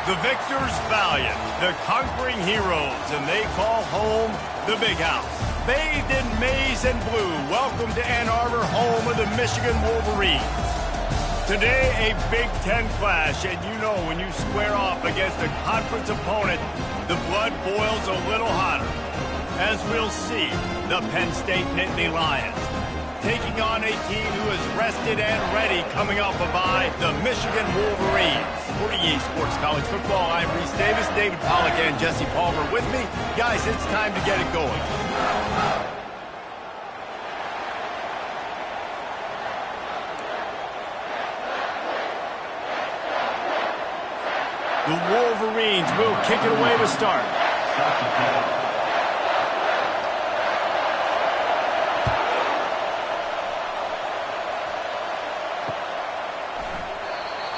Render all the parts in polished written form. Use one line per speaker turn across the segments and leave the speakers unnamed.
The victors valiant, the conquering heroes, and they call home the Big House. Bathed in maize and blue, welcome to Ann Arbor, home of the Michigan Wolverines. Today, a Big Ten clash, and you know when you square off against a conference opponent, the blood boils a little hotter. As we'll see, the Penn State Nittany Lions taking on a team who is rested and ready coming off a bye, the Michigan Wolverines. For EA Sports College Football, I'm Reese Davis, David Pollack, and Jesse Palmer with me. Guys, it's time to get it going. The Wolverines will kick it away to start.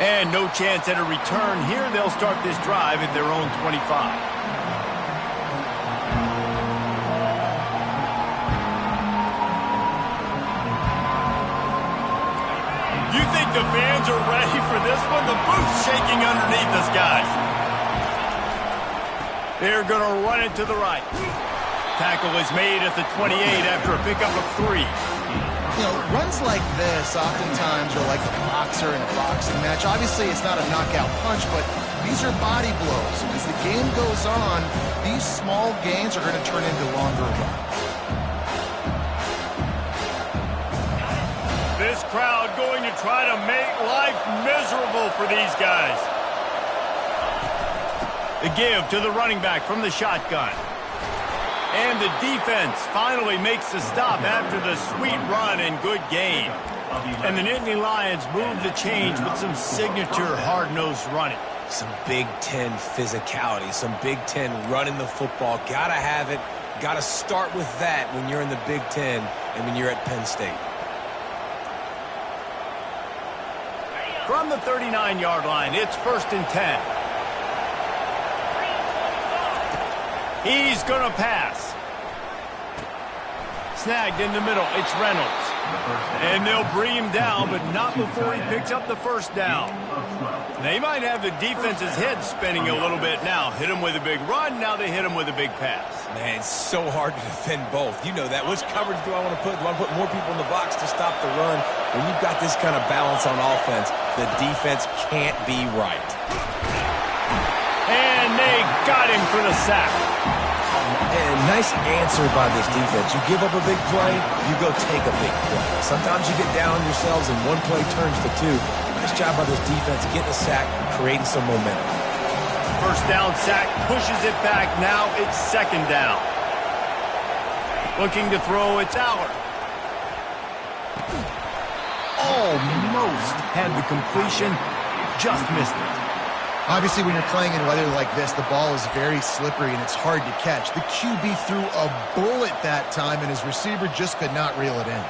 And no chance at a return here. They'll start this drive at their own 25. You think the fans are ready for this one? The booth's shaking underneath us, guys. They're going to run it to the right. Tackle is made at the 28 after a pickup of 3.
You know, runs like this oftentimes are like a boxer in a boxing match. Obviously, it's not a knockout punch, but these are body blows. And as the game goes on, these small gains are going to turn into longer runs.
This crowd going to try to make life miserable for these guys. The give to the running back from the shotgun. And the defense finally makes the stop after the sweet run and good game. And the Nittany Lions move the change with some signature hard-nosed running.
Some Big Ten physicality, some Big Ten running the football. Gotta have it. Gotta start with that when you're in the Big Ten and when you're at Penn State.
From the 39-yard line, it's 1st and 10. He's going to pass. Snagged in the middle. It's Reynolds. And they'll bring him down, but not before he picks up the first down. They might have the defense's head spinning a little bit now. Hit him with a big run. Now they hit him with a big pass.
Man, it's so hard to defend both. You know that. Which coverage do I want to put? Do I want to put more people in the box to stop the run? When you've got this kind of balance on offense, the defense can't be right.
And they got him for the sack.
And nice answer by this defense. You give up a big play, you go take a big play. Sometimes you get down on yourselves and one play turns to 2. Nice job by this defense getting a sack, creating some momentum.
First down sack, pushes it back. Now it's 2nd down. Looking to throw, it's Allard. Almost had the completion, just missed it.
Obviously, when you're playing in weather like this, the ball is very slippery and it's hard to catch. The QB threw a bullet that time, and his receiver just could not reel it in.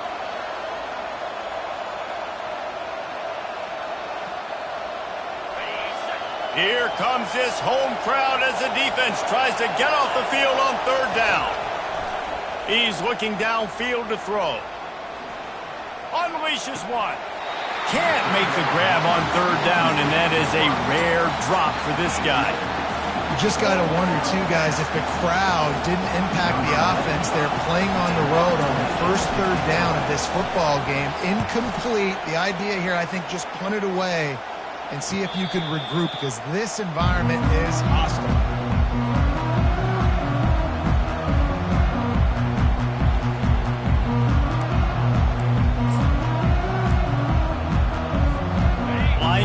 Here comes this home crowd as the defense tries to get off the field on 3rd down. He's looking downfield to throw. Unleashes one. Can't make the grab on 3rd down, and that is a rare drop for this guy.
You just got to wonder, too, guys, if the crowd didn't impact the offense. They're playing on the road on the first 3rd down of this football game. Incomplete. The idea here, I think, just punt it away and see if you can regroup, because this environment is hostile.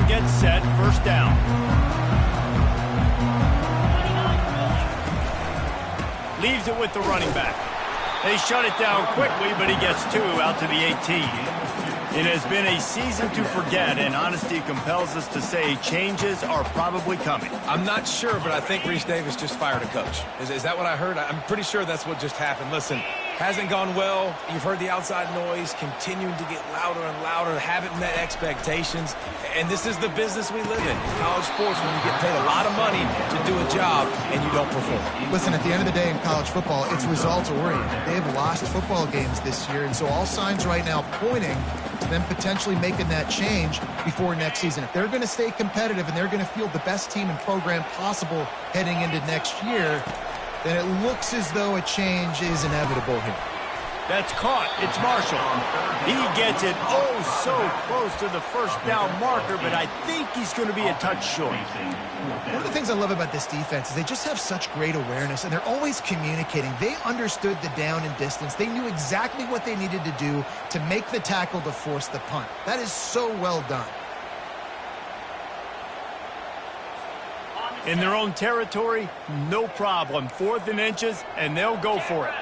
Gets set, 1st down. Leaves it with the running back. They shut it down quickly, but he gets 2 out to the 18. It has been a season to forget, and honesty compels us to say changes are probably coming.
I'm not sure, but I think Reese Davis just fired a coach. Is that what I heard? I'm pretty sure that's what just happened. Listen, hasn't gone well. You've heard the outside noise continuing to get louder and louder. Haven't met expectations. And this is the business we live in college sports, when you get paid a lot of money to do a job and you don't perform.
Listen, at the end of the day in college football, it's results-oriented. They have lost football games this year, and so all signs right now pointing them potentially making that change before next season. If they're going to stay competitive and they're going to field the best team and program possible heading into next year, then it looks as though a change is inevitable here.
That's caught. It's Marshall. He gets it so close to the first down marker, but I think he's going to be a touch short.
One of the things I love about this defense is they just have such great awareness, and they're always communicating. They understood the down and distance. They knew exactly what they needed to do to make the tackle to force the punt. That is so well done.
In their own territory, no problem. 4th and inches, and they'll go for it.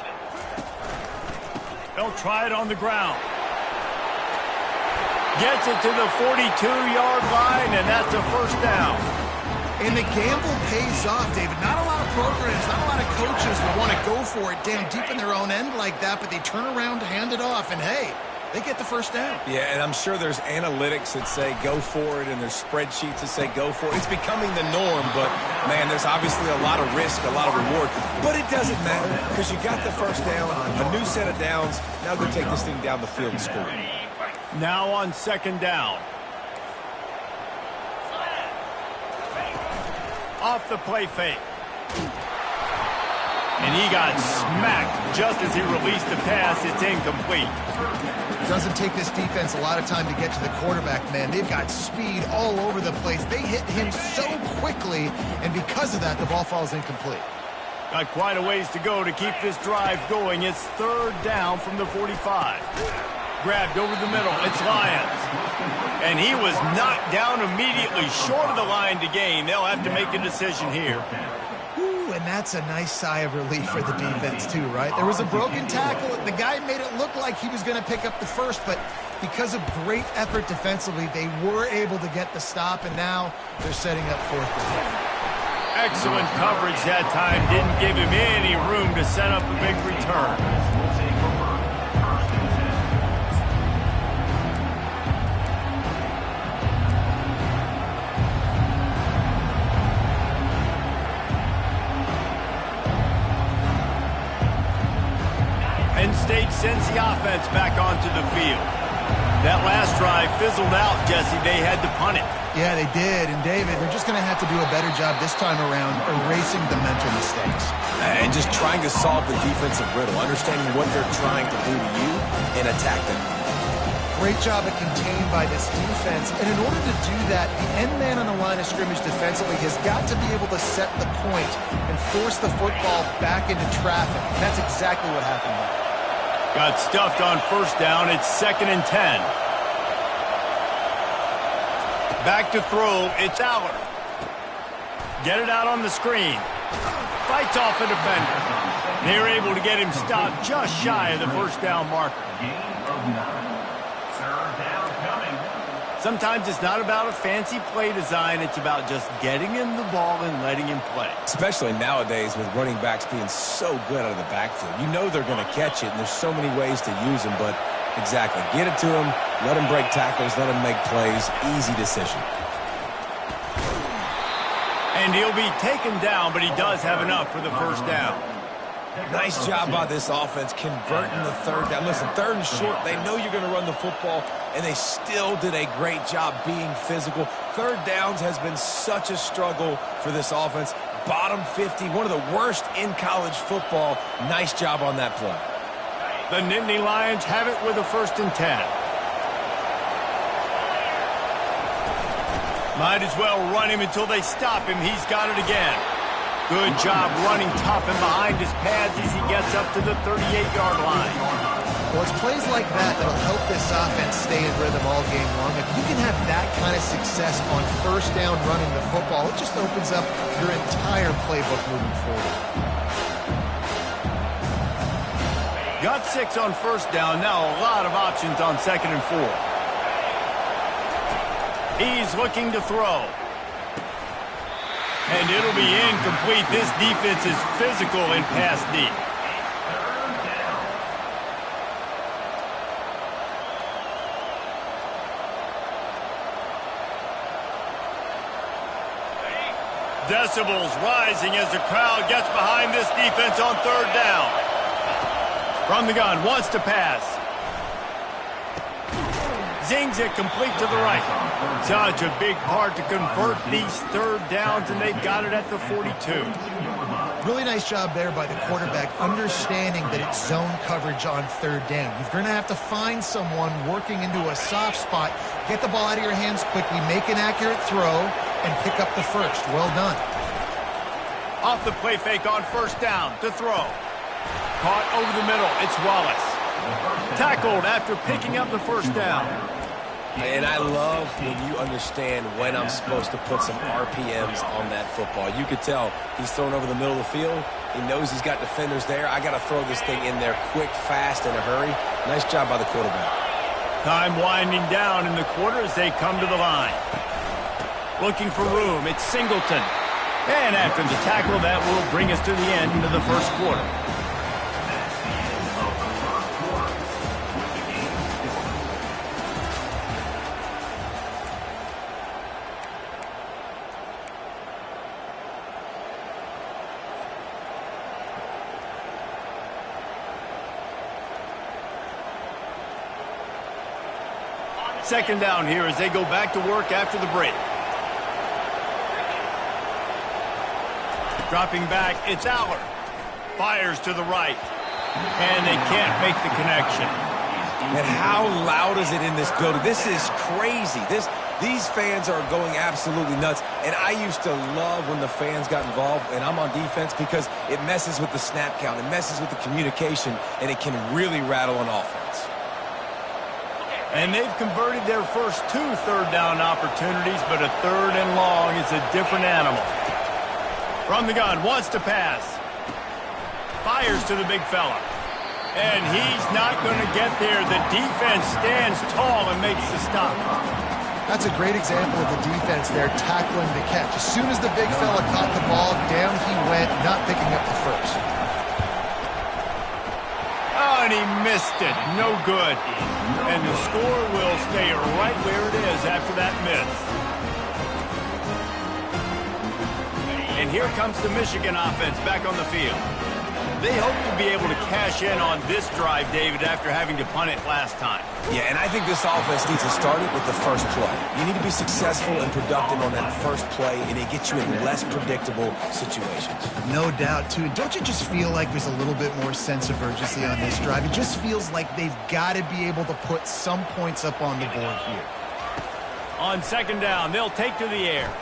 They'll try it on the ground. Gets it to the 42-yard line, and that's a first down.
And the gamble pays off, David. Not a lot of programs, not a lot of coaches will want to go for it down deep in their own end like that, but they turn around to hand it off, and hey, they get the first down.
Yeah, and I'm sure there's analytics that say go for it, and there's spreadsheets that say go for it. It's becoming the norm, but, man, there's obviously a lot of risk, a lot of reward. But it doesn't matter because you got the first down, a new set of downs. Now go take this thing down the field and score.
Now on 2nd down. Off the play fake. And he got smacked just as he released the pass. It's incomplete.
Doesn't take this defense a lot of time to get to the quarterback, man. They've got speed all over the place. They hit him so quickly, and because of that, the ball falls incomplete.
Got quite a ways to go to keep this drive going. It's 3rd down from the 45. Grabbed over the middle. It's Lyons. And he was knocked down immediately short of the line to gain. They'll have to make a decision here.
And that's a nice sigh of relief for the defense too, right? There was a broken tackle. The guy made it look like he was going to pick up the first, but because of great effort defensively, they were able to get the stop, and now they're setting up 4th down.
Excellent coverage that time. Didn't give him any room to set up a big return. Penn State sends the offense back onto the field. That last drive fizzled out, Jesse. They had to punt it.
Yeah, they did. And, David, they're just going to have to do a better job this time around erasing the mental mistakes.
And just trying to solve the defensive riddle, understanding what they're trying to do to you and attack them.
Great job at containing by this defense. And in order to do that, the end man on the line of scrimmage defensively has got to be able to set the point and force the football back into traffic. And that's exactly what happened there.
Got stuffed on 1st down. It's 2nd and 10. Back to throw. It's Aller. Get it out on the screen. Fights off a defender. They're able to get him stopped just shy of the 1st down marker. Sometimes it's not about a fancy play design. It's about just getting him the ball and letting him play.
Especially nowadays with running backs being so good out of the backfield. You know they're going to catch it, and there's so many ways to use them. But exactly, get it to him, let him break tackles, let him make plays. Easy decision.
And he'll be taken down, but he does have enough for the 1st down.
Nice job by this offense converting the 3rd down. Listen, 3rd and short, they know you're going to run the football, and they still did a great job being physical. 3rd downs has been such a struggle for this offense. Bottom 50, one of the worst in college football. Nice job on that play.
The Nittany Lions have it with a 1st and 10. Might as well run him until they stop him. He's got it again. Good job running tough and behind his pads as he gets up to the 38-yard line.
Well, it's plays like that that'll help this offense stay in rhythm all game long. If you can have that kind of success on 1st down running the football, it just opens up your entire playbook moving forward.
Got 6 on 1st down. Now a lot of options on 2nd and 4. He's looking to throw. And it'll be incomplete. This defense is physical and pass deep. Decibels rising as the crowd gets behind this defense on 3rd down. From the gun, wants to pass. Zings it complete to the right. Such a big part to convert these third downs, and they've got it at the 42.
Really nice job there by the quarterback, understanding that it's zone coverage on third down. You're going to have to find someone working into a soft spot, get the ball out of your hands quickly, make an accurate throw, and pick up the first. Well done.
Off the play fake on first down to throw. Caught over the middle. It's Wallace. Tackled after picking up the first down.
And I love when you understand when I'm supposed to put some RPMs on that football. You could tell he's thrown over the middle of the field. He knows he's got defenders there. I got to throw this thing in there quick, fast, in a hurry. Nice job by the quarterback.
Time winding down in the quarter as they come to the line. Looking for room. It's Singleton. And after the tackle, that will bring us to the end of the first quarter. Second down here as they go back to work after the break. Dropping back, it's Allard. Fires to the right. And they can't make the connection.
And how loud is it in this building? This is crazy. These fans are going absolutely nuts. And I used to love when the fans got involved, and I'm on defense, because it messes with the snap count. It messes with the communication, and it can really rattle an offense.
And they've converted their first 2 third down opportunities, but a third and long is a different animal. From the gun, wants to pass. Fires to the big fella. And he's not going to get there. The defense stands tall and makes the stop.
That's a great example of the defense there tackling the catch. As soon as the big fella caught the ball, down he went, not picking up the first.
Oh, and he missed it. No good. And the score will stay right where it is after that miss. And here comes the Michigan offense back on the field. They hope to be able to cash in on this drive, David, after having to punt it last time.
Yeah, and I think this offense needs to start it with the first play. You need to be successful and productive on that first play, and it gets you in less predictable situations.
No doubt, too. Don't you just feel like there's a little bit more sense of urgency on this drive? It just feels like they've got to be able to put some points up on the board here.
On second down, they'll take to the air.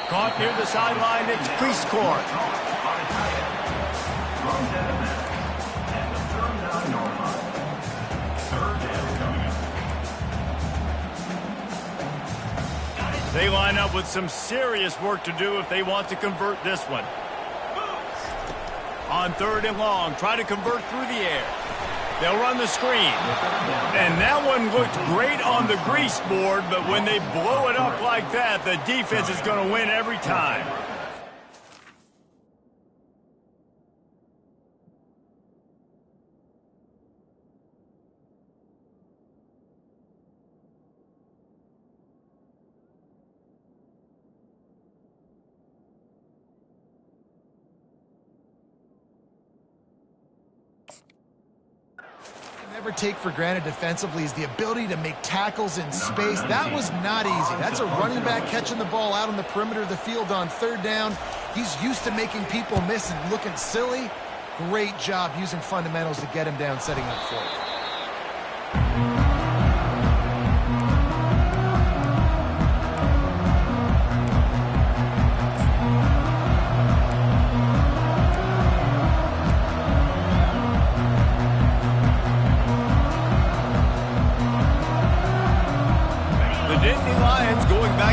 Caught near the sideline, it's Priestcourt. They line up with some serious work to do if they want to convert this one. On third and long, try to convert through the air. They'll run the screen. And that one looked great on the grease board, but when they blow it up like that, the defense is going to win every time.
Never take for granted defensively is the ability to make tackles in space. That was not easy. That's a running back catching the ball out on the perimeter of the field on third down. He's used to making people miss and looking silly. Great job using fundamentals to get him down, setting up for it.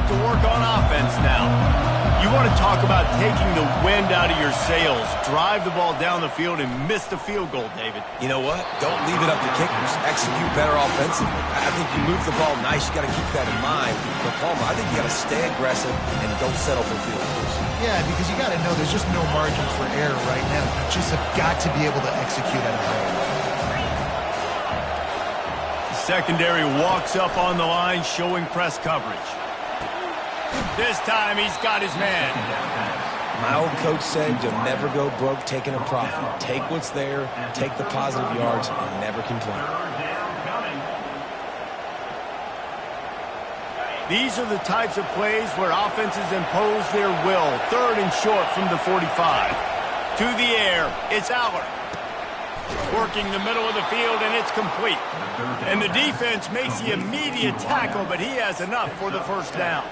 To work on offense now. You want to talk about taking the wind out of your sails. Drive the ball down the field and miss the field goal, David.
You know what? Don't leave it up to kickers. Execute better offensively. I think you move the ball nice. You got to keep that in mind. But Palmer, I think you got to stay aggressive and don't settle for field goals.
Yeah, because you got to know there's just no margin for error right now. You just have got to be able to execute at a high level.
Secondary walks up on the line, showing press coverage. This time he's got his man.
My old coach said you'll never go broke taking a profit. Take what's there, take the positive yards, and never complain.
These are the types of plays where offenses impose their will. 3rd and short from the 45. To the air, it's Aller. Working the middle of the field, and it's complete. And the defense makes the immediate tackle, but he has enough for the first down.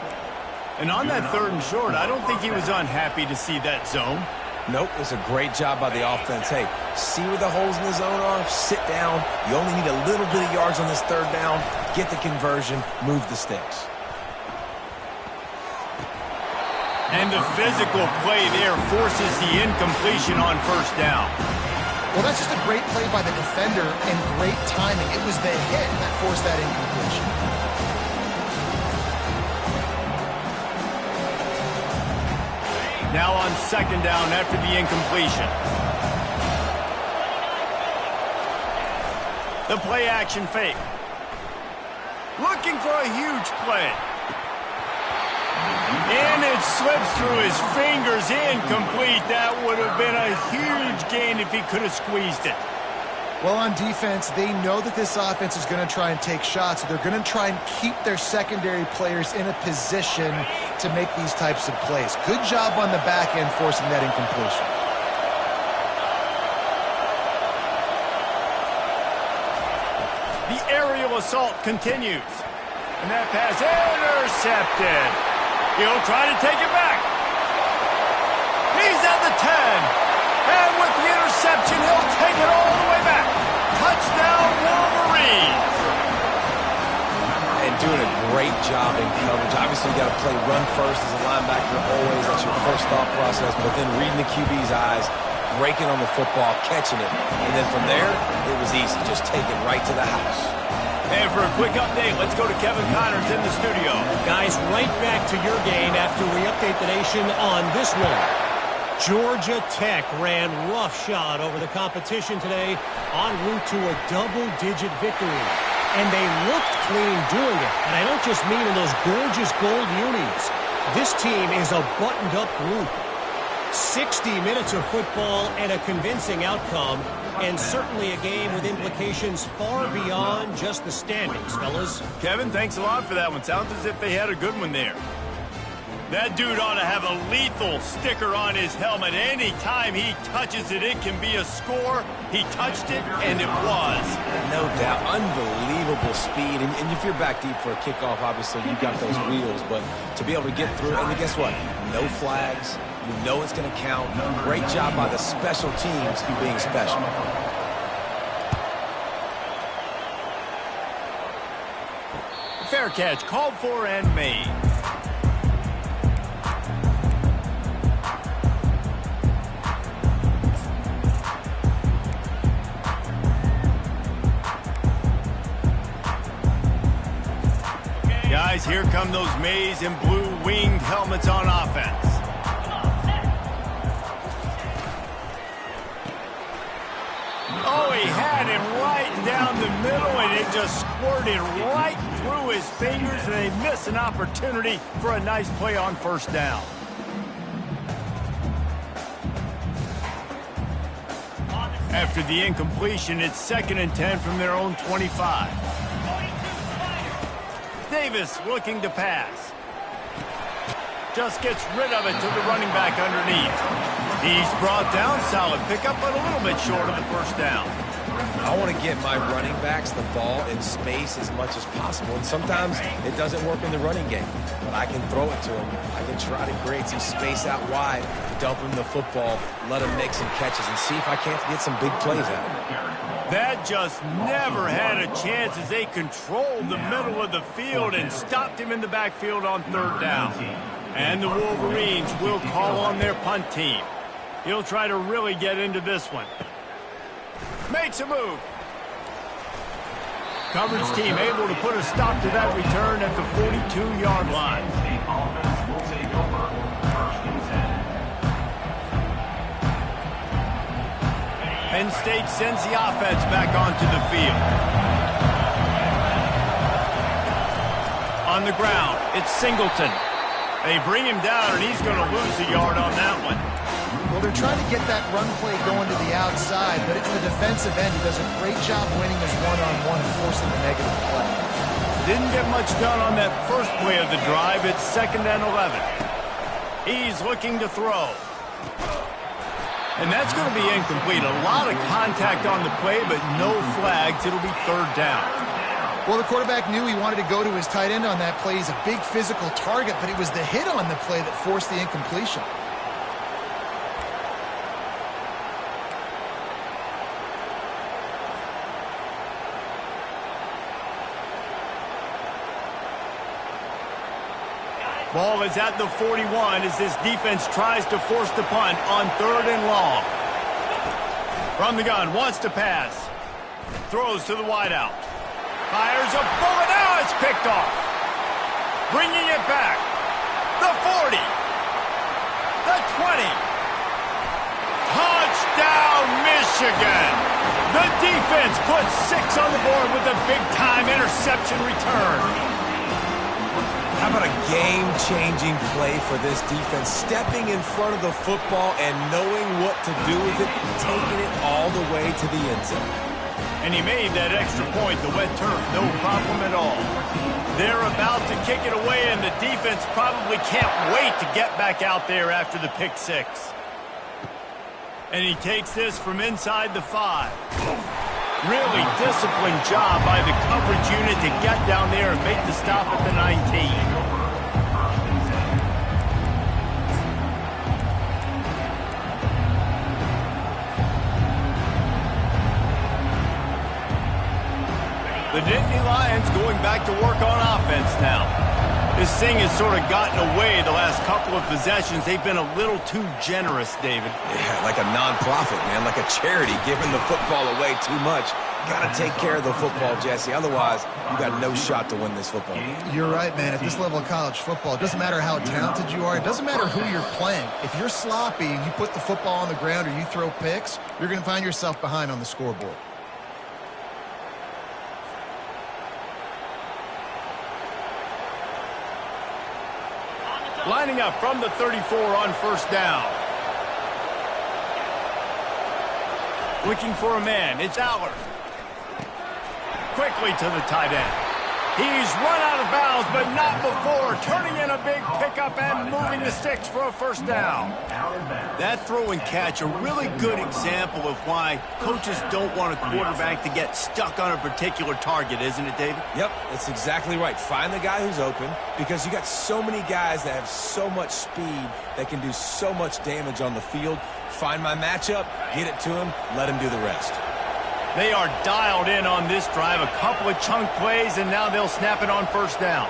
And on that 3rd and short, I don't think he was unhappy to see that zone.
Nope, it's a great job by the offense. Hey, see where the holes in the zone are, sit down. You only need a little bit of yards on this 3rd down. Get the conversion, move the sticks.
And the physical play there forces the incompletion on 1st down.
Well, that's just a great play by the defender and great timing. It was the hit that forced that incompletion.
Now on 2nd down after the incompletion. The play action fake. Looking for a huge play. And it slips through his fingers, incomplete. That would have been a huge gain if he could have squeezed it.
Well, on defense, they know that this offense is going to try and take shots. So they're going to try and keep their secondary players in a position to make these types of plays. Good job on the back end forcing that incompletion.
The aerial assault continues. And that pass intercepted. He'll try to take it back. He's at the 10. And with the interception, he'll take it all the way back. Touchdown, Wolverines.
And doing a great job in coverage. Obviously, you got to play run first as a linebacker always. That's your first thought process. But then reading the QB's eyes, breaking on the football, catching it. And then from there, it was easy. Just take it right to the house.
And for a quick update, let's go to Kevin Connors in the studio.
Guys, right back to your game after we update the nation on this one. Georgia Tech ran roughshod over the competition today en route to a double-digit victory. And they looked clean doing it. And I don't just mean in those gorgeous gold unis. This team is a buttoned-up group. 60 minutes of football and a convincing outcome, and certainly a game with implications far beyond just the standings, fellas.
Kevin, thanks a lot for that one. Sounds as if they had a good one there. That dude ought to have a lethal sticker on his helmet. Anytime he touches it, it can be a score. He touched it, and it was.
No doubt. Unbelievable speed. And if you're back deep for a kickoff, obviously you've got those wheels. But to be able to get through, and guess what? No flags. You know it's going to count. Great job by the special teams being special.
Fair catch, called for and made. Guys, here come those maize and blue winged helmets on offense. Oh, he had him right down the middle, and it just squirted right through his fingers, and they miss an opportunity for a nice play on 1st down. After the incompletion, it's 2nd and 10 from their own 25. Davis looking to pass. Just gets rid of it to the running back underneath. He's brought down, solid pickup, but a little bit short of the 1st down.
I want to get my running backs the ball in space as much as possible. And sometimes it doesn't work in the running game, but I can throw it to them. I can try to create some space out wide, dump them the football, let them make some catches, and see if I can't get some big plays out of it.
That just never had a chance as they controlled the middle of the field and stopped him in the backfield on 3rd down. And the Wolverines will call on their punt team. He'll try to really get into this one. Makes a move. Coverage team able to put a stop to that return at the 42-yard line. Penn State sends the offense back onto the field. On the ground, it's Singleton. They bring him down, and he's going to lose a yard on that one.
Well, they're trying to get that run play going to the outside, but it's the defensive end who does a great job winning his one-on-one and forcing the negative play.
Didn't get much done on that first play of the drive. It's 2nd and 11. He's looking to throw. And that's going to be incomplete. A lot of contact on the play, but no flags. It'll be 3rd down.
Well, the quarterback knew he wanted to go to his tight end on that play. He's a big physical target, but it was the hit on the play that forced the incompletion.
Ball is at the 41 as this defense tries to force the punt on 3rd and long. From the gun, wants to pass. Throws to the wideout. Fires a bullet. Now it's picked off. Bringing it back. The 40. The 20. Touchdown, Michigan. The defense puts 6 on the board with a big-time interception return.
How about a game-changing play for this defense? Stepping in front of the football and knowing what to do with it, taking it all the way to the end zone.
And he made that extra point, the wet turf, no problem at all. They're about to kick it away, and the defense probably can't wait to get back out there after the pick 6. And he takes this from inside the 5. Really disciplined job by the coverage unit to get down there and make the stop at the 19. The Nittany Lions going back to work on offense now. This thing has sort of gotten away the last couple of possessions. They've been a little too generous, David.
Yeah, like a non-profit, man, like a charity, giving the football away too much. Got to take care of the football, Jesse. Otherwise, you got no shot to win this football game.
You're right, man. At this level of college football, it doesn't matter how talented you are. It doesn't matter who you're playing. If you're sloppy and you put the football on the ground or you throw picks, you're going to find yourself behind on the scoreboard.
Lining up from the 34 on 1st down. Looking for a man. It's Aller. Quickly to the tight end. He's run out of bounds, but not before. Turning in a big pickup and moving the sticks for a 1st down. That throw and catch, a really good example of why coaches don't want a quarterback to get stuck on a particular target, isn't it, David?
Yep, that's exactly right. Find the guy who's open, because you got so many guys that have so much speed that can do so much damage on the field. Find my matchup, get it to him, let him do the rest.
They are dialed in on this drive. A couple of chunk plays, and now they'll snap it on 1st down.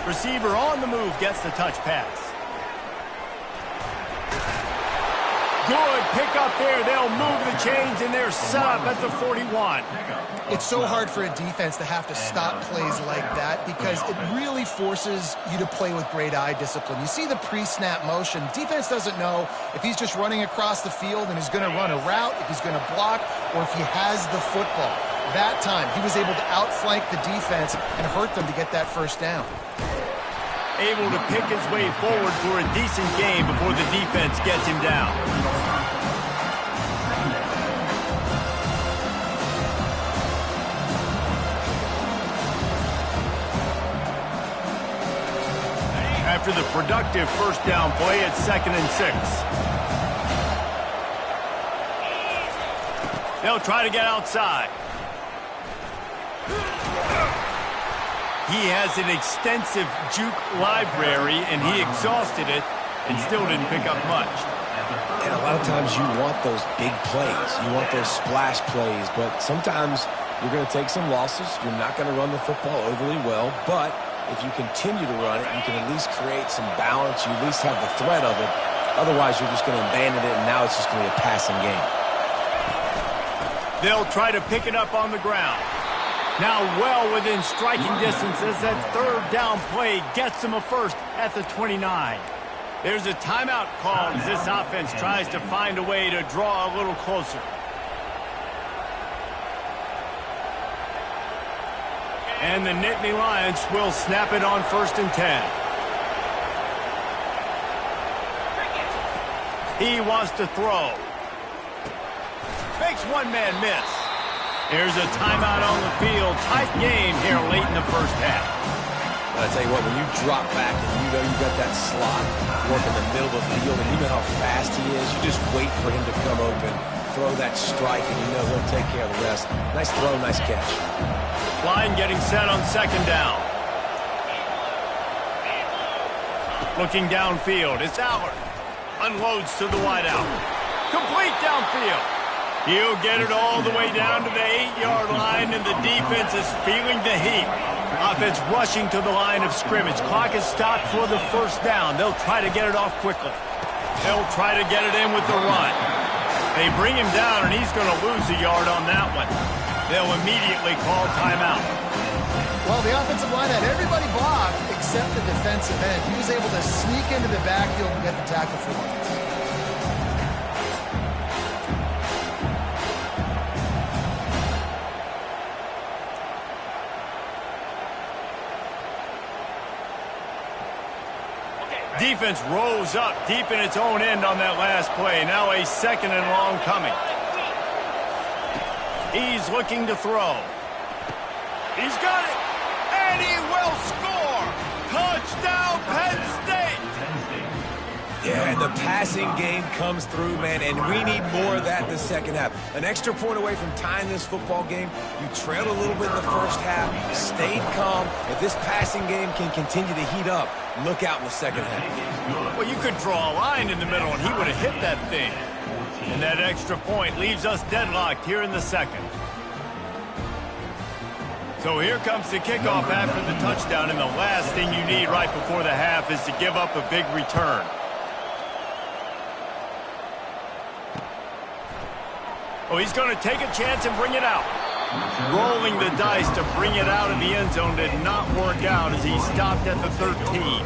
Receiver on the move gets the touch pass. Good pick up there. They'll move the chains, and they're set up at the 41.
It's so hard for a defense to have to stop plays like that because it really forces you to play with great eye discipline. You see the pre-snap motion. Defense doesn't know if he's just running across the field and he's going to run a route, if he's going to block, or if he has the football. That time, he was able to outflank the defense and hurt them to get that 1st down.
Able to pick his way forward for a decent game before the defense gets him down. After the productive 1st down play, it's 2nd and 6. They'll try to get outside. He has an extensive juke library, and he exhausted it and still didn't pick up much.
And a lot of times you want those big plays. You want those splash plays, but sometimes you're going to take some losses. You're not going to run the football overly well, but if you continue to run it, you can at least create some balance. You at least have the threat of it. Otherwise, you're just going to abandon it, and now it's just going to be a passing game.
They'll try to pick it up on the ground. Now well within striking distance as that 3rd down play gets them a 1st at the 29. There's a timeout called as this offense tries to find a way to draw a little closer. And the Nittany Lions will snap it on 1st and 10. He wants to throw. Makes one man miss. Here's a timeout on the field. Tight game here late in the first half.
But I tell you what, when you drop back and you know you've got that slot work in the middle of the field and you know how fast he is, you just wait for him to come open, throw that strike, and you know he'll take care of the rest. Nice throw, nice catch.
Line getting set on second down. Looking downfield, it's Allard. Unloads to the wideout. Complete downfield. He'll get it all the way down to the 8-yard line, and the defense is feeling the heat. Offense rushing to the line of scrimmage. Clock is stopped for the first down. They'll try to get it off quickly. They'll try to get it in with the run. They bring him down, and he's going to lose a yard on that one. They'll immediately call timeout.
Well, the offensive line had everybody blocked except the defensive end. He was able to sneak into the backfield and get the tackle for him.
Defense rose up deep in its own end on that last play. Now a second and long coming. He's looking to throw. He's got it. And he will score. Touchdown, Penn State.
Yeah, and the passing game comes through, man, and we need more of that in the second half. An extra point away from tying this football game. You trailed a little bit in the first half, stayed calm. If this passing game can continue to heat up, look out in the second half.
Well, you could draw a line in the middle, and he would have hit that thing. And that extra point leaves us deadlocked here in the second. So here comes the kickoff after the touchdown, and the last thing you need right before the half is to give up a big return. Oh, he's going to take a chance and bring it out. Rolling the dice to bring it out of the end zone did not work out as he stopped at the 13.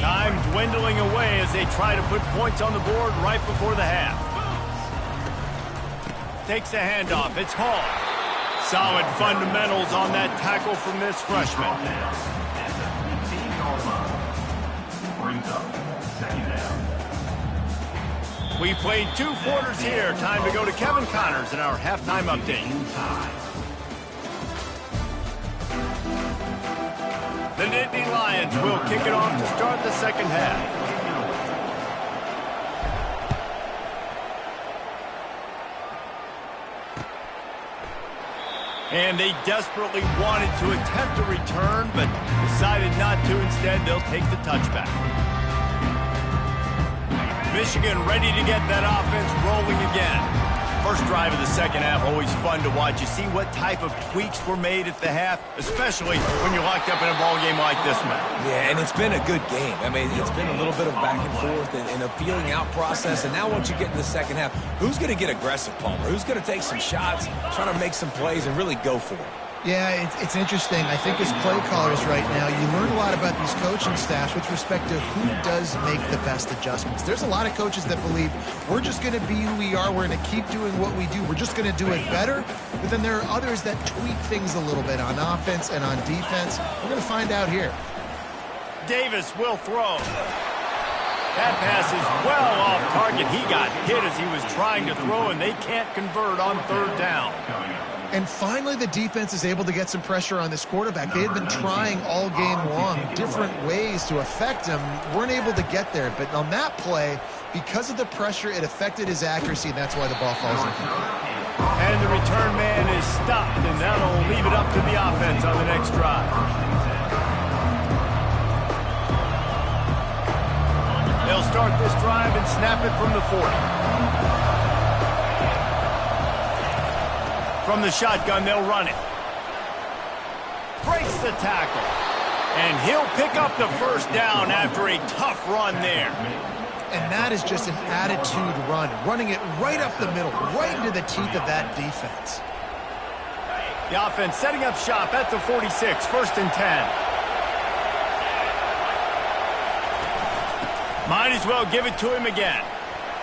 Time dwindling away as they try to put points on the board right before the half. Takes a handoff. It's Hall. Solid fundamentals on that tackle from this freshman. We played 2 quarters here. Time to go to Kevin Connors in our halftime update. The Nittany Lions will kick it off to start the second half. And they desperately wanted to attempt a return, but decided not to. Instead, they'll take the touchback. Michigan ready to get that offense rolling again. First drive of the second half, always fun to watch. You see what type of tweaks were made at the half, especially when you're locked up in a ball game like this one.
Yeah, and it's been a good game. I mean, it's been a little bit of back and forth and a feeling out process. And now once you get in the second half, who's going to get aggressive, Palmer? Who's going to take some shots, try to make some plays, and really go for it?
Yeah, it's interesting. I think as play callers right now, you learn a lot about these coaching staffs with respect to who does make the best adjustments. There's a lot of coaches that believe we're just going to be who we are. We're going to keep doing what we do. We're just going to do it better. But then there are others that tweak things a little bit on offense and on defense. We're going to find out here.
Davis will throw. That pass is well off target. He got hit as he was trying to throw, and they can't convert on third down.
And finally, the defense is able to get some pressure on this quarterback. They had been trying all game long different ways to affect him. Weren't able to get there. But on that play, because of the pressure, it affected his accuracy, and that's why the ball falls in.
And the return man is stopped, and that'll leave it up to the offense on the next drive. They'll start this drive and snap it from the 40. From the shotgun, they'll run it. Breaks the tackle. And he'll pick up the first down after a tough run there.
And that is just an attitude run. Running it right up the middle, right into the teeth of that defense.
The offense setting up shop at the 46, 1st and 10. Might as well give it to him again.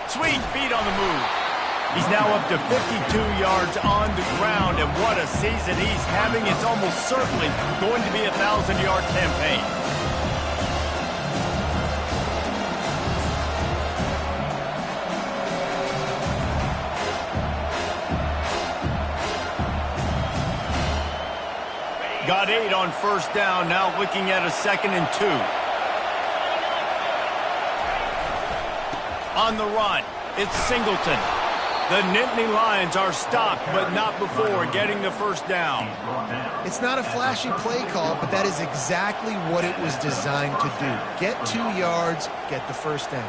Sweet feet on the move. He's now up to 52 yards on the ground, and what a season he's having. It's almost certainly going to be a 1,000-yard campaign. Got 8 on first down, now looking at a 2nd and 2. On the run, it's Singleton. The Nittany Lions are stopped, but not before getting the first down.
It's not a flashy play call, but that is exactly what it was designed to do. Get 2 yards, get the first down.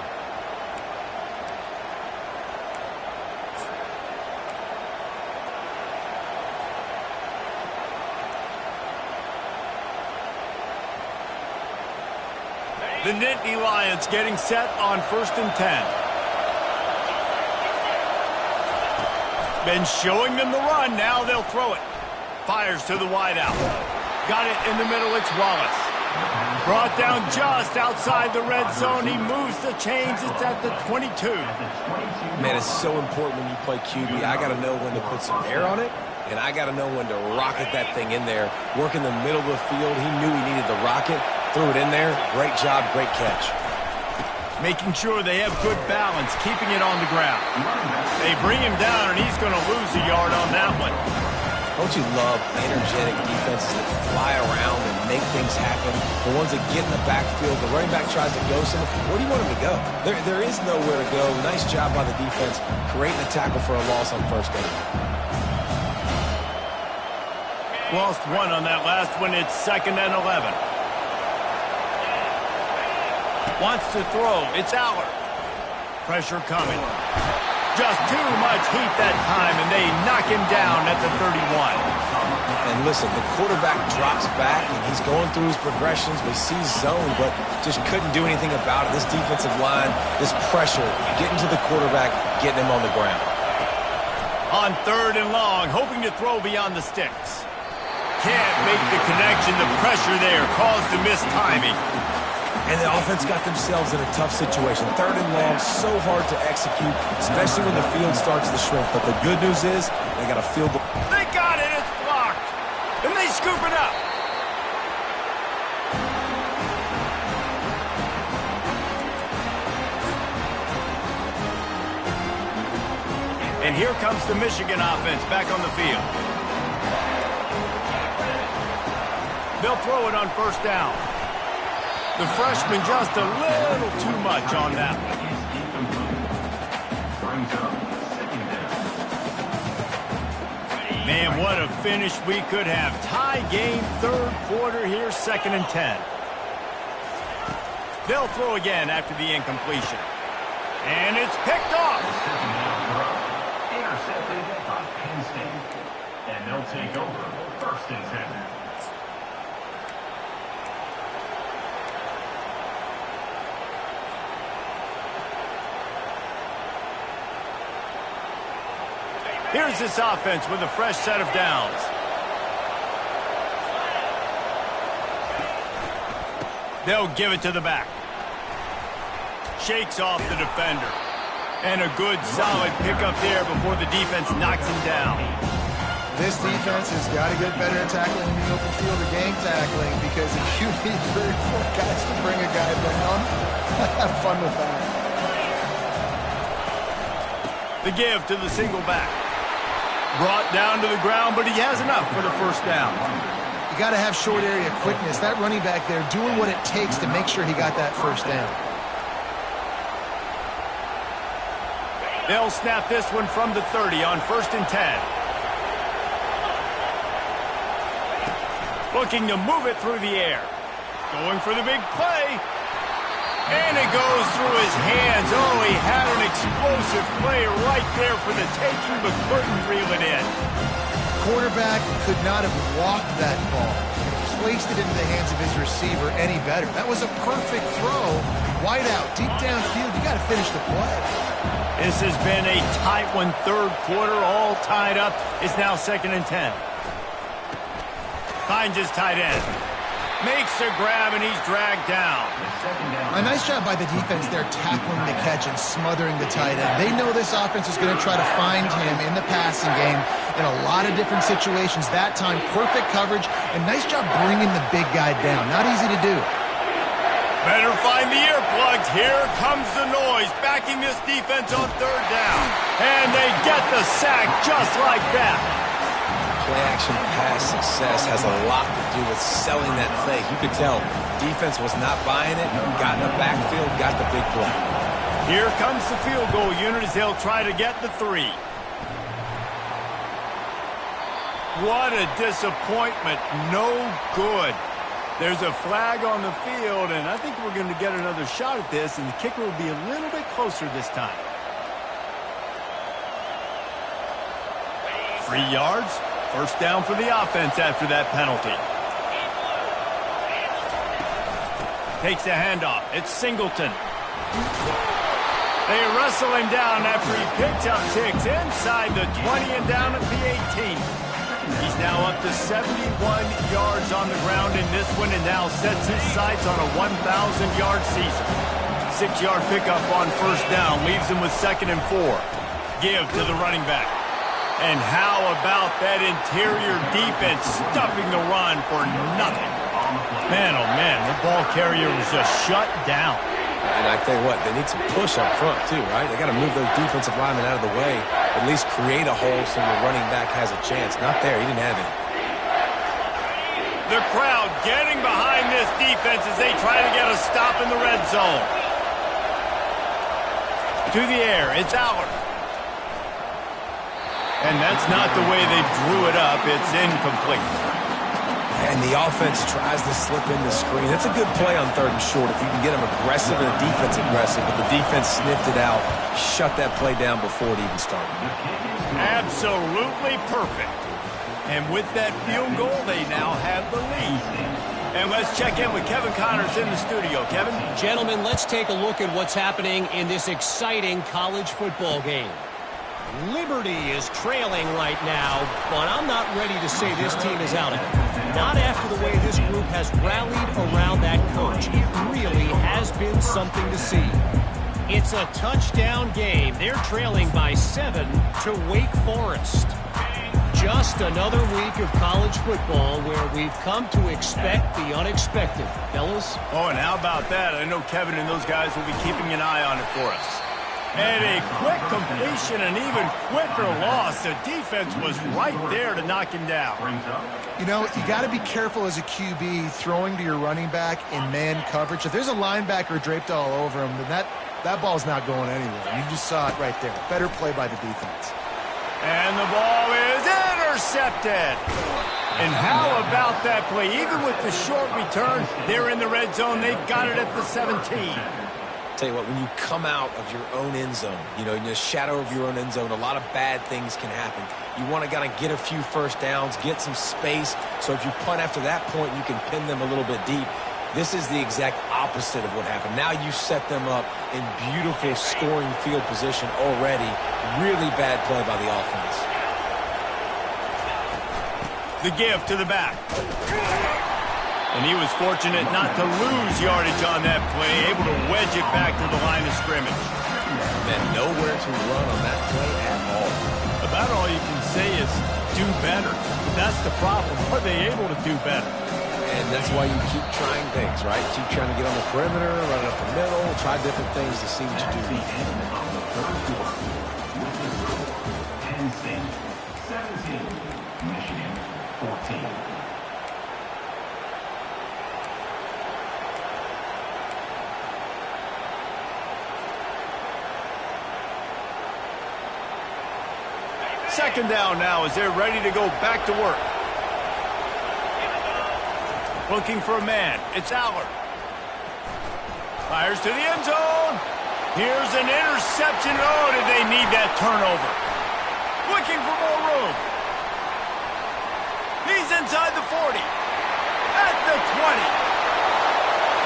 The Nittany Lions getting set on 1st and 10. Been showing them the run. Now they'll throw it. Fires to the wideout. Got it in the middle. It's Wallace. Brought down just outside the red zone. He moves the chains. It's at the 22.
Man, it's so important when you play QB. I got to know when to put some air on it, and I got to know when to rocket that thing in there. Work in the middle of the field. He knew he needed the rocket. Threw it in there. Great job, great catch.
Making sure they have good balance, keeping it on the ground. They bring him down, and he's going to lose a yard on that one.
Don't you love energetic defenses that fly around and make things happen? The ones that get in the backfield, the running back tries to go somewhere. Where do you want him to go? There is nowhere to go. Nice job by the defense, creating a tackle for a loss on first down.
Lost 1 on that last one. It's 2nd and 11. Wants to throw. It's Aller. Pressure coming. Just too much heat that time, and they knock him down at the 31.
And listen, the quarterback drops back, and he's going through his progressions. We see zone, but just couldn't do anything about it. This defensive line, this pressure, getting to the quarterback, getting him on the ground.
On 3rd and long, hoping to throw beyond the sticks. Can't make the connection. The pressure there caused the missed timing.
And the offense got themselves in a tough situation. 3rd and long, so hard to execute, especially when the field starts to shrink. But the good news is they got a field goal.
They got it. It's blocked. And they scoop it up. And here comes the Michigan offense back on the field. They'll throw it on 1st down. The freshman just a little too much on that one. Man, what a finish we could have. Tie game, 3rd quarter here, 2nd and 10. They'll throw again after the incompletion. And it's picked off.
Intercepted by Penn State. And they'll take over 1st and 10.
Here's this offense with a fresh set of downs. They'll give it to the back. Shakes off the defender. And a good, solid pickup there before the defense knocks him down.
This defense has got to get better at tackling in the open field or game tackling, because if you need 3 or 4 guys to bring a guy down, have fun with that.
The give to the single back. Brought down to the ground, but he has enough for the 1st down.
You got to have short area quickness. That running back there doing what it takes to make sure he got that 1st down.
They'll snap this one from the 30 on 1st and 10. Looking to move it through the air. Going for the big play. And it goes through his hands. Oh, he had an explosive play right there for the taking, but couldn't reel it in.
Quarterback could not have walked that ball. Placed it into the hands of his receiver any better. That was a perfect throw. Wide out, deep downfield. You got to finish the play.
This has been a tight one, 3rd quarter, all tied up. It's now 2nd and 10. Finds his tight end. Makes a grab, and he's dragged down.
A nice job by the defense there, tackling the catch and smothering the tight end. They know this offense is going to try to find him in the passing game in a lot of different situations. That time, perfect coverage, and nice job bringing the big guy down. Not easy to do.
Better find the earplugs. Here comes the noise, backing this defense on 3rd down. And they get the sack just like that.
play-action pass success has a lot to do with selling that fake. You could tell defense was not buying it, got in the backfield, got the big play.
Here comes the field goal unit as they'll try to get the 3. What a disappointment. No good. There's a flag on the field, and I think we're going to get another shot at this, and the kicker will be a little bit closer this time. 3 yards. First down for the offense after that penalty. Takes the handoff. It's Singleton. They wrestle him down after he picks up 6 inside the 20 and down at the 18. He's now up to 71 yards on the ground in this one and now sets his sights on a 1,000-yard season. 6-yard pickup on first down leaves him with 2nd and 4. Give to the running back. And how about that interior defense stuffing the run for nothing? Man, oh man, the ball carrier was just shut down.
And I tell you what, they need some push up front too, right? They got to move those defensive linemen out of the way, at least create a hole so the running back has a chance. Not there, he didn't have it.
The crowd getting behind this defense as they try to get a stop in the red zone. To the air, it's Allard. And that's not the way they drew it up. It's incomplete.
And the offense tries to slip in the screen. That's a good play on 3rd and short if you can get them aggressive and the defense aggressive. But the defense sniffed it out, shut that play down before it even started.
Absolutely perfect. And with that field goal, they now have the lead. And let's check in with Kevin Connors in the studio. Kevin?
Gentlemen, let's take a look at what's happening in this exciting college football game. Liberty is trailing right now, but I'm not ready to say this team is out of it. Not after the way this group has rallied around that coach. It really has been something to see. It's a touchdown game. They're trailing by 7 to Wake Forest. Just another week of college football where we've come to expect the unexpected. Fellas?
Oh, and how about that? I know Kevin and those guys will be keeping an eye on it for us. And a quick completion, an even quicker loss. The defense was right there to knock him down.
You know, you got to be careful as a QB throwing to your running back in man coverage. If there's a linebacker draped all over him, then that ball's not going anywhere. You just saw it right there. Better play by the defense.
And the ball is intercepted. And how about that play? Even with the short return, they're in the red zone. They've got it at the 17.
Tell you what, when you come out of your own end zone, you know, in the shadow of your own end zone, a lot of bad things can happen. You want to kind of get a few first downs, get some space, so if you punt after that point, you can pin them a little bit deep. This is the exact opposite of what happened. Now you set them up in beautiful scoring field position already. Really bad play by the offense.
The give to the back. And he was fortunate not to lose yardage on that play, able to wedge it back to the line of scrimmage.
And nowhere to run on that play at all.
About all you can say is do better. That's the problem. Are they able to do better?
And that's why you keep trying things, right? Keep trying to get on the perimeter, run up the middle, try different things to see what you do.
Penn State, 17. Michigan, 14.
Second down now as they're ready to go back to work. Looking for a man. It's Allard. Fires to the end zone. Here's an interception. Oh, did they need that turnover? Looking for more room. He's inside the 40. At the 20.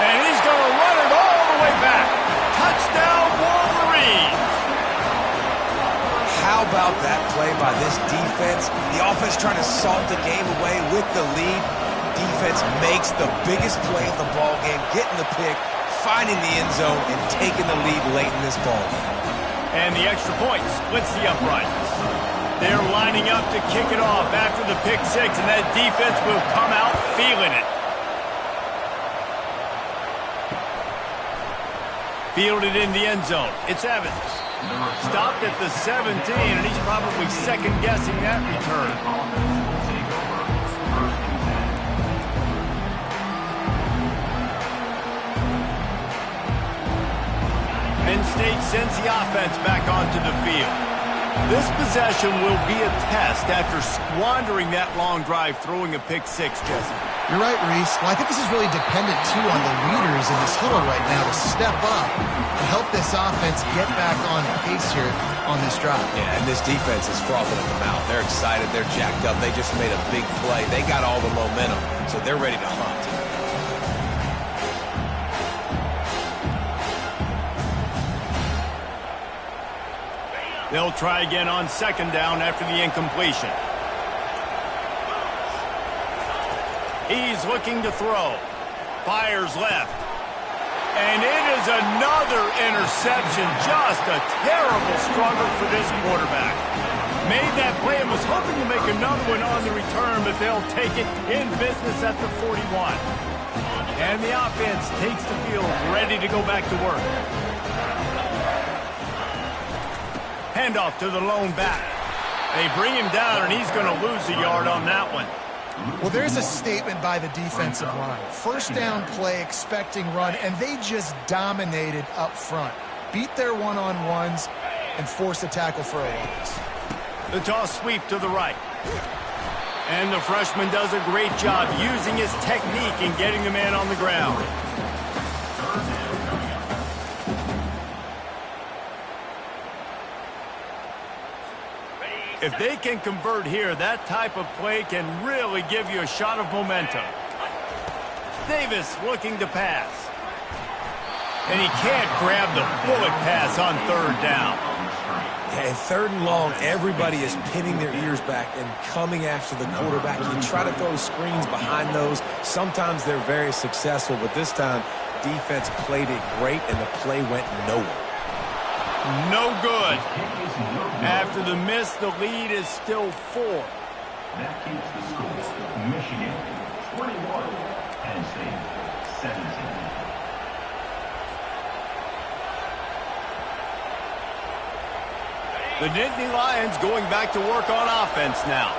And he's going to run it all the way back. Touchdown, Wolverines.
How about that play by this defense? The offense trying to salt the game away with the lead. Defense makes the biggest play of the ball game, getting the pick, finding the end zone, and taking the lead late in this ball game.
And the extra point splits the uprights. They're lining up to kick it off after the pick six, and that defense will come out feeling it. Fielded in the end zone. It's Evans. Stopped at the 17, and he's probably second-guessing that return. Penn State sends the offense back onto the field. This possession will be a test after squandering that long drive, throwing a pick six, Jesse.
You're right, Reese. Well, I think this is really dependent, too, on the leaders in this huddle right now to step up and help this offense get back on pace here on this drive.
Yeah, and this defense is frothing at the mouth. They're excited. They're jacked up. They just made a big play. They got all the momentum, so they're ready to hunt.
They'll try again on second down after the incompletion. He's looking to throw. Fires left. And it is another interception. Just a terrible struggle for this quarterback. Made that play and was hoping to make another one on the return, but they'll take it in business at the 41. And the offense takes the field, ready to go back to work. Handoff to the lone back. They bring him down, and he's going to lose a yard on that one.
Well, there's a statement by the defensive line. First down play, expecting run, and they just dominated up front. Beat their one-on-ones and forced a tackle for a loss.
The toss sweep to the right. And the freshman does a great job using his technique and getting the man on the ground. If they can convert here, that type of play can really give you a shot of momentum. Davis looking to pass. And he can't grab the bullet pass on third down.
Yeah, and third and long, everybody is pinning their ears back and coming after the quarterback. You try to throw screens behind those. Sometimes they're very successful, but this time, defense played it great, and the play went nowhere.
No good. After the miss, the lead is still 4.
That keeps the score. Michigan 21, Penn State 17.
The Nittany Lions going back to work on offense now.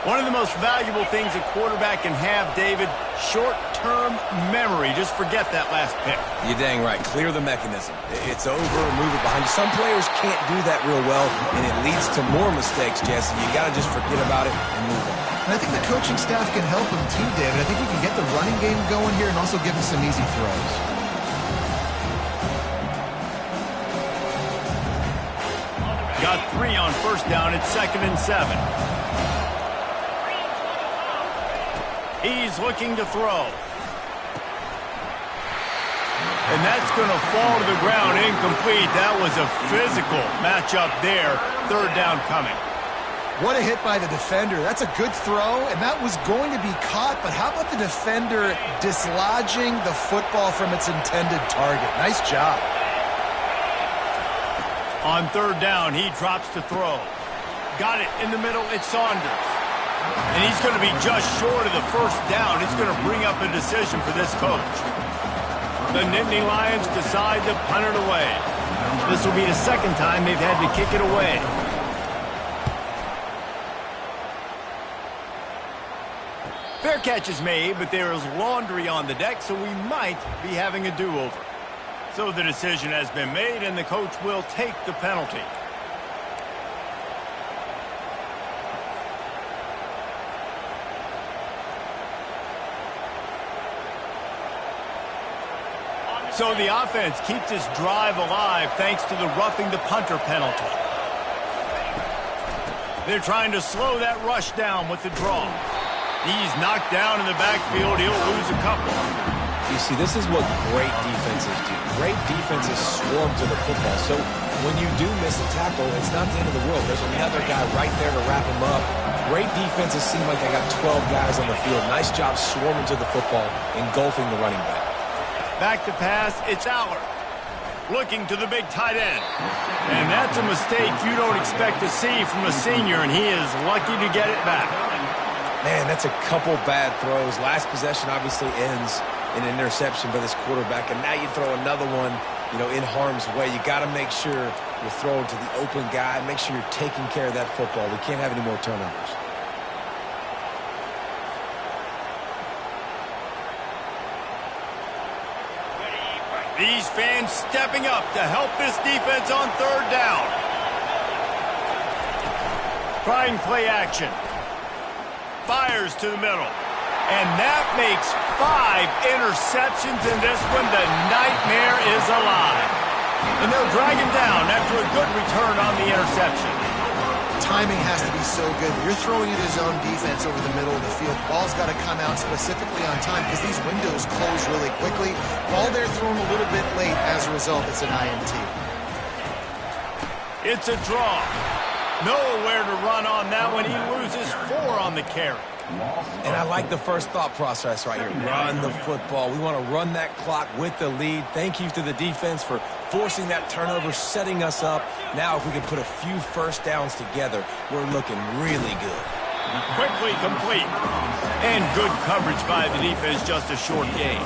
One of the most valuable things a quarterback can have, David, short-term memory. Just forget that last pick.
You're dang right. Clear the mechanism. It's over, move it behind you. Some players can't do that real well, and it leads to more mistakes, Jesse. You got to just forget about it and move on.
And I think the coaching staff can help him too, David. I think we can get the running game going here and also give him some easy throws.
Got 3 on first down. It's 2nd and 7. He's looking to throw. And that's going to fall to the ground incomplete. That was a physical matchup there. Third down coming.
What a hit by the defender. That's a good throw, and that was going to be caught, but how about the defender dislodging the football from its intended target? Nice job.
On third down, he drops to throw. Got it in the middle. It's Saunders. And he's going to be just short of the first down. It's going to bring up a decision for this coach. The Nittany Lions decide to punt it away. This will be the second time they've had to kick it away. Fair catch is made, but there is laundry on the deck, so we might be having a do-over. So the decision has been made, and the coach will take the penalty. So the offense keeps this drive alive thanks to the roughing the punter penalty. They're trying to slow that rush down with the draw. He's knocked down in the backfield. He'll lose a couple.
You see, this is what great defenses do. Great defenses swarm to the football. So when you do miss a tackle, it's not the end of the world. There's another guy right there to wrap him up. Great defenses seem like they got 12 guys on the field. Nice job swarming to the football, engulfing the running back.
Back to pass, it's Aller. Looking to the big tight end. And that's a mistake you don't expect to see from a senior, and he is lucky to get it back.
Man, that's a couple bad throws. Last possession obviously ends in an interception by this quarterback, and now you throw another one, in harm's way. You got to make sure you're throwing to the open guy. Make sure you're taking care of that football. We can't have any more turnovers.
These fans stepping up to help this defense on third down. Trying play action. Fires to the middle. And that makes 5 interceptions in this one. The nightmare is alive. And they'll drag him down after a good return on the interception.
Timing has to be so good. You're throwing at his own defense over the middle of the field. Ball's got to come out specifically on time because these windows close really quickly. Ball there thrown a little bit late. As a result, it's an INT.
It's a draw. Nowhere to run on that one. He loses 4 on the carry.
And I like the first thought process right here. Run the football. We want to run that clock with the lead. Thank you to the defense for forcing that turnover, setting us up. Now if we can put a few first downs together, we're looking really good.
Quickly complete. And good coverage by the defense, just a short gain.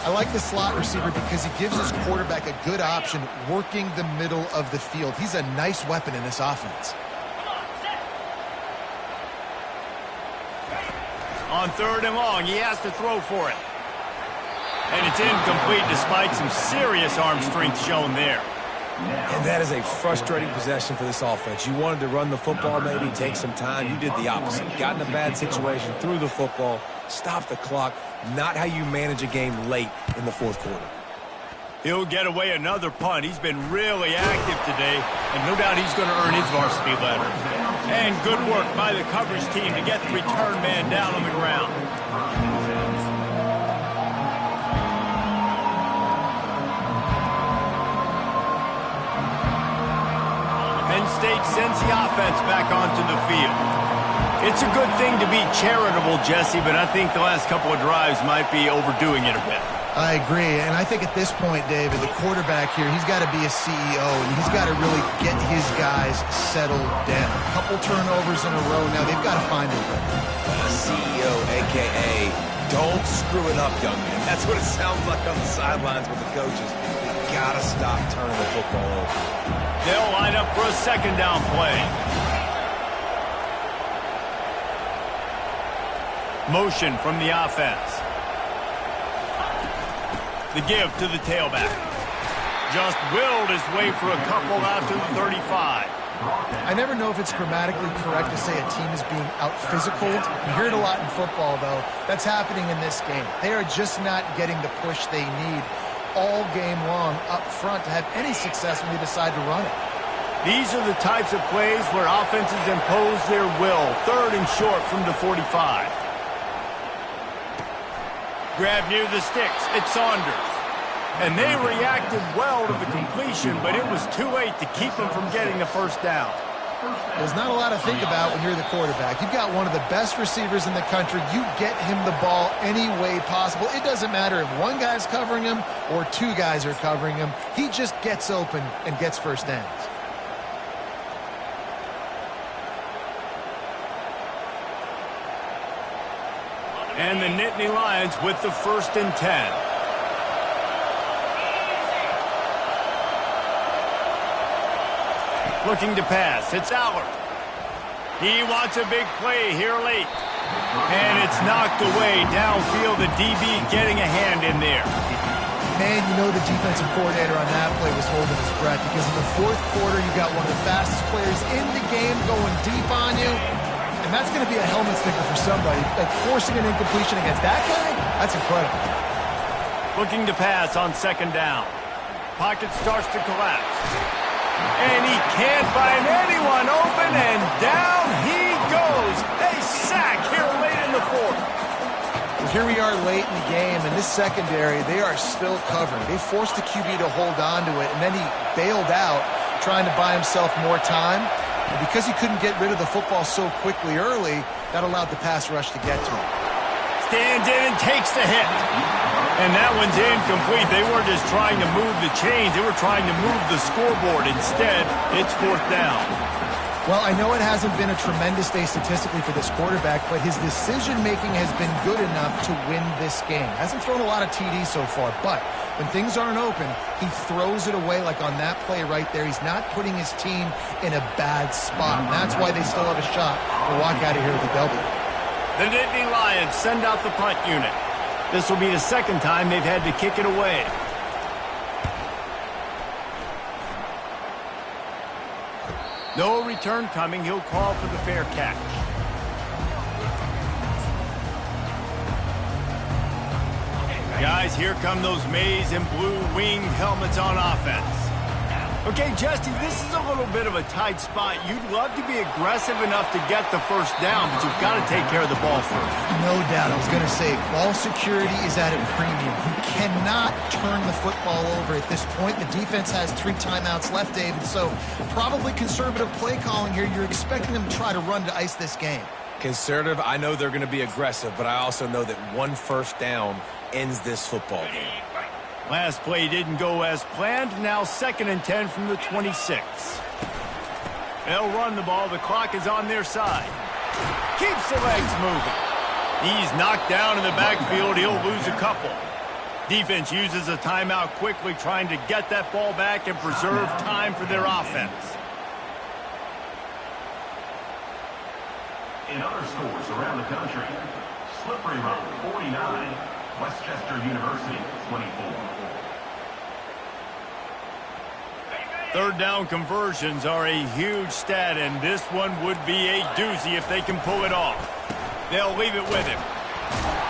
I like the slot receiver because he gives his quarterback a good option working the middle of the field. He's a nice weapon in this offense.
On third and long, he has to throw for it. And it's incomplete despite some serious arm strength shown there.
And that is a frustrating possession for this offense. You wanted to run the football, maybe take some time. You did the opposite. Got in a bad situation, threw the football, stopped the clock. Not how you manage a game late in the fourth quarter.
He'll get away another punt. He's been really active today, and no doubt he's going to earn his varsity letter. And good work by the coverage team to get the return man down on the ground. Penn State sends the offense back onto the field. It's a good thing to be charitable, Jesse, but I think the last couple of drives might be overdoing it a bit.
I agree, and I think at this point, David, the quarterback here, he's got to be a CEO, and he's got to really get his guys settled down. A couple turnovers in a row now. They've got to find a way.
CEO, a.k.a. don't screw it up, young man. That's what it sounds like on the sidelines with the coaches. You got to stop turning the football over.
They'll line up for a second down play. Motion from the offense. The give to the tailback. Just willed his way for a couple out to the 35.
I never know if it's grammatically correct to say a team is being out-physicaled. You hear it a lot in football, though. That's happening in this game. They are just not getting the push they need all game long up front to have any success when they decide to run it.
These are the types of plays where offenses impose their will. Third and short from the 45. Grab near the sticks. It's Saunders. And they reacted well to the completion, but it was too late to keep them from getting the first down.
There's not a lot to think about when you're the quarterback. You've got one of the best receivers in the country. You get him the ball any way possible. It doesn't matter if one guy's covering him or 2 guys are covering him. He just gets open and gets first downs.
And the Nittany Lions with the 1st and 10. Looking to pass. It's Allard. He wants a big play here late. And it's knocked away downfield. The DB getting a hand in there.
Man, you know the defensive coordinator on that play was holding his breath because in the 4th quarter, you got one of the fastest players in the game going deep on you. And that's going to be a helmet sticker for somebody. Like forcing an incompletion against that guy, that's incredible.
Looking to pass on 2nd down. Pocket starts to collapse. And he can't find anyone open, and down he goes. A sack here late in the 4th.
Well, here we are late in the game, and this secondary, they are still covering. They forced the QB to hold on to it, and then he bailed out, trying to buy himself more time. And because he couldn't get rid of the football so quickly early, that allowed the pass rush to get to him.
Stands in and takes the hit. And that one's incomplete. They weren't just trying to move the chains. They were trying to move the scoreboard. Instead, it's 4th down.
Well, I know it hasn't been a tremendous day statistically for this quarterback, but his decision-making has been good enough to win this game. Hasn't thrown a lot of TDs so far, but when things aren't open, he throws it away like on that play right there. He's not putting his team in a bad spot. And that's why they still have a shot to walk out of here with a W.
The Nittany Lions send out the punt unit. This will be the 2nd time they've had to kick it away. No return coming. He'll call for the fair catch. Guys, here come those maize and blue winged helmets on offense. Okay, Justin, this is a little bit of a tight spot. You'd love to be aggressive enough to get the first down, but you've got to take care of the ball first.
No doubt. I was going to say, ball security is at a premium. You cannot turn the football over at this point. The defense has 3 timeouts left, David, so probably conservative play calling here. You're expecting them to try to run to ice this game.
Conservative, I know they're going to be aggressive, but I also know that 1 first down ends this football game.
Last play didn't go as planned. Now 2nd and 10 from the 26. They'll run the ball. The clock is on their side. Keeps the legs moving. He's knocked down in the backfield. He'll lose a couple. Defense uses a timeout quickly, trying to get that ball back and preserve time for their offense.
In other scores around the country, Slippery Rock 49, Westchester University 24.
3rd down conversions are a huge stat, and this one would be a doozy if they can pull it off. They'll leave it with him.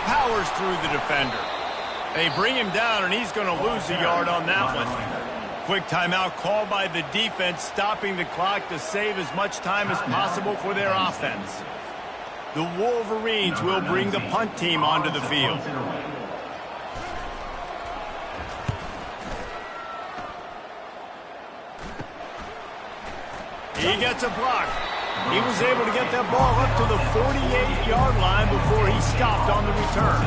Powers through the defender. They bring him down, and he's going to lose a yard on that one. Quick timeout called by the defense, stopping the clock to save as much time as possible for their offense. The Wolverines will bring the punt team onto the field. He gets a block. He was able to get that ball up to the 48-yard line before he stopped on the return.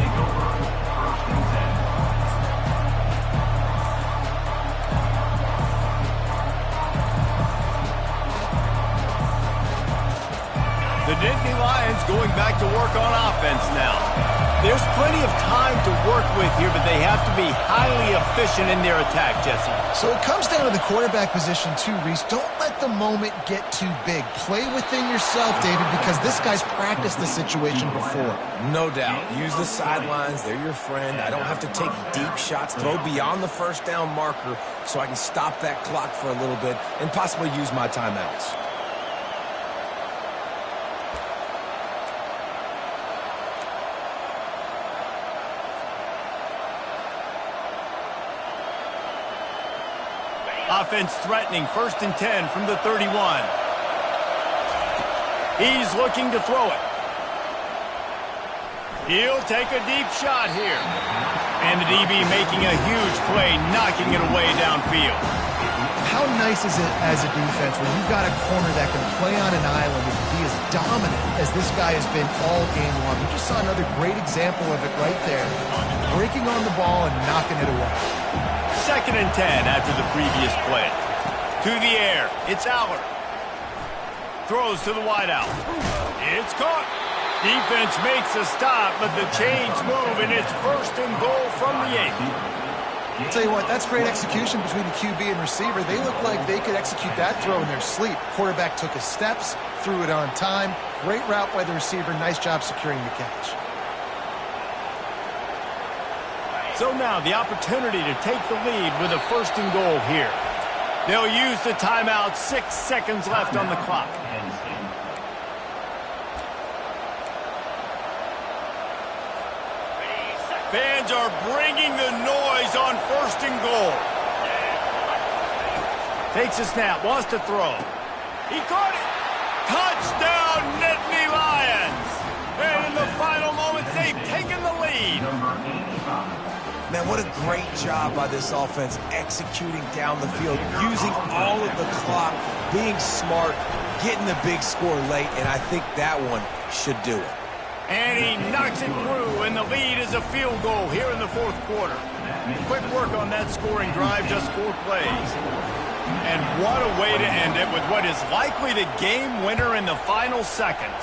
The Nittany Lions going back to work on offense now. There's plenty of time to work with here, but they have to be highly efficient in their attack, Jesse.
So it comes down to the quarterback position too, Reese. Don't let the moment get too big. Play within yourself, David, because this guy's practiced the situation before.
No doubt. Use the sidelines. They're your friend. I don't have to take deep shots, throw beyond the first down marker so I can stop that clock for a little bit and possibly use my timeouts.
Offense threatening, 1st and 10 from the 31. He's looking to throw it. He'll take a deep shot here. And the DB making a huge play, knocking it away downfield.
How nice is it as a defense when you've got a corner that can play on an island and be as dominant as this guy has been all game long? We just saw another great example of it right there. Breaking on the ball and knocking it away.
2nd and 10 after the previous play. To the air. It's Aller. Throws to the wideout. It's caught. Defense makes a stop, but the chains move, and it's 1st and goal from the 8.
I'll tell you what, that's great execution between the QB and receiver. They look like they could execute that throw in their sleep. Quarterback took his steps, threw it on time. Great route by the receiver. Nice job securing the catch.
So now the opportunity to take the lead with a 1st and goal here. They'll use the timeout. 6 seconds left on the clock. Fans are bringing the noise on 1st and goal. Takes a snap, wants to throw. He caught it. Touchdown, Nittany Lions. And in the final moments, they've taken the lead.
Man, what a great job by this offense executing down the field, using all of the clock, being smart, getting the big score late, and I think that one should do it.
And he knocks it through, and the lead is a field goal here in the 4th quarter. Quick work on that scoring drive, just 4 plays. And what a way to end it with what is likely the game winner in the final seconds.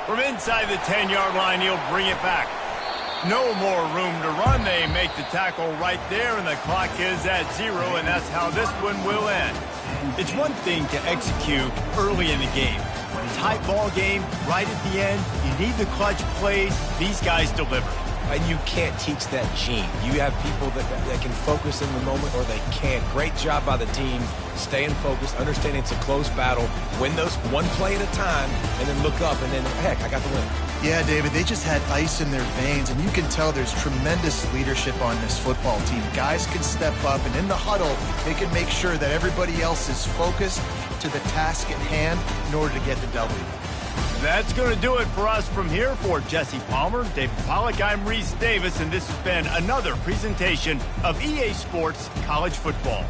From inside the 10-yard line, he'll bring it back. No more room to run. They make the tackle right there, and the clock is at 0, and that's how this one will end. It's one thing to execute early in the game. Tight ball game, right at the end, you need the clutch plays. These guys deliver.
and you can't teach that gene. You have people that can focus in the moment or they can't. Great job by the team, staying focused, understanding it's a close battle, win those one play at a time, and then look up, and then, heck, I got the win.
Yeah, David, they just had ice in their veins, and you can tell there's tremendous leadership on this football team. Guys can step up, and in the huddle, they can make sure that everybody else is focused to the task at hand in order to get the W.
That's going to do it for us from here. For Jesse Palmer, David Pollack, I'm Reese Davis, and this has been another presentation of EA Sports College Football.